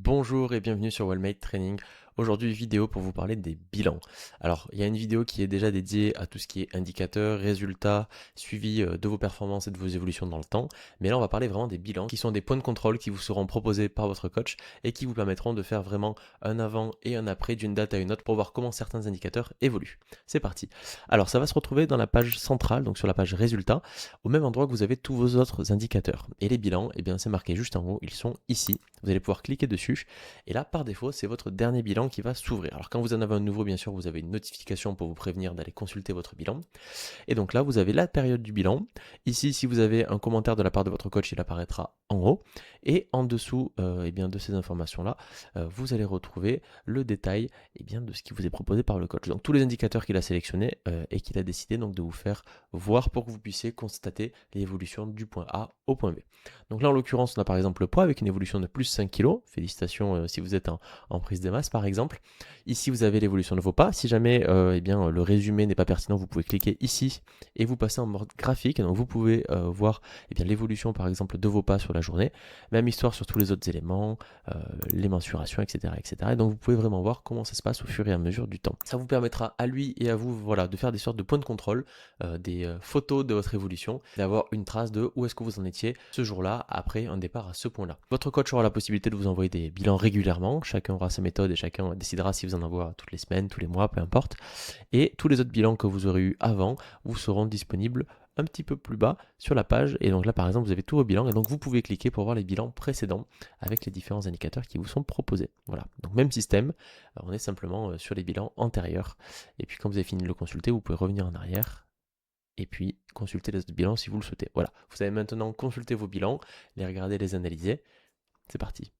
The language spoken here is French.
Bonjour et bienvenue sur Wellmate Training. Aujourd'hui, vidéo pour vous parler des bilans. Alors, il y a une vidéo qui est déjà dédiée à tout ce qui est indicateurs, résultats, suivi de vos performances et de vos évolutions dans le temps. Mais là, on va parler vraiment des bilans qui sont des points de contrôle qui vous seront proposés par votre coach et qui vous permettront de faire vraiment un avant et un après d'une date à une autre pour voir comment certains indicateurs évoluent. C'est parti. Alors, ça va se retrouver dans la page centrale, donc sur la page résultats, au même endroit que vous avez tous vos autres indicateurs. Et les bilans, eh bien, c'est marqué juste en haut, ils sont ici. Vous allez pouvoir cliquer dessus. Et là, par défaut, c'est votre dernier bilan qui va s'ouvrir. Alors quand vous en avez un nouveau, bien sûr, vous avez une notification pour vous prévenir d'aller consulter votre bilan. Et donc là, vous avez la période du bilan. Ici, si vous avez un commentaire de la part de votre coach, il apparaîtra en haut. Et en dessous eh bien, de ces informations-là, vous allez retrouver le détail bien, de ce qui vous est proposé par le coach. Donc tous les indicateurs qu'il a sélectionnés et qu'il a décidé donc, de vous faire voir pour que vous puissiez constater l'évolution du point A au point B. Donc là, en l'occurrence, on a par exemple le poids avec une évolution de plus 5 kg. Félicitations si vous êtes en prise de masse, par exemple. Ici, vous avez l'évolution de vos pas. Si jamais le résumé n'est pas pertinent, vous pouvez cliquer ici et vous passez en mode graphique. Donc vous pouvez voir l'évolution par exemple de vos pas sur la journée. Même histoire sur tous les autres éléments, les mensurations, etc., etc. Et donc vous pouvez vraiment voir comment ça se passe au fur et à mesure du temps. Ça vous permettra à lui et à vous de faire des sortes de points de contrôle, des photos de votre évolution, d'avoir une trace de où est-ce que vous en étiez ce jour-là après un départ à ce point-là. Votre coach aura la possibilité de vous envoyer des bilans régulièrement. Chacun aura sa méthode et chacun décidera si vous en envoie toutes les semaines, tous les mois, peu importe. Et tous les autres bilans que vous aurez eu avant vous seront disponibles un petit peu plus bas sur la page. Et donc là, par exemple, vous avez tous vos bilans. Et donc, vous pouvez cliquer pour voir les bilans précédents avec les différents indicateurs qui vous sont proposés. Voilà. Donc, même système. On est simplement sur les bilans antérieurs. Et puis, quand vous avez fini de le consulter, vous pouvez revenir en arrière et puis consulter les autres bilans si vous le souhaitez. Voilà. Vous avez maintenant consulté vos bilans, les regarder, les analyser. C'est parti.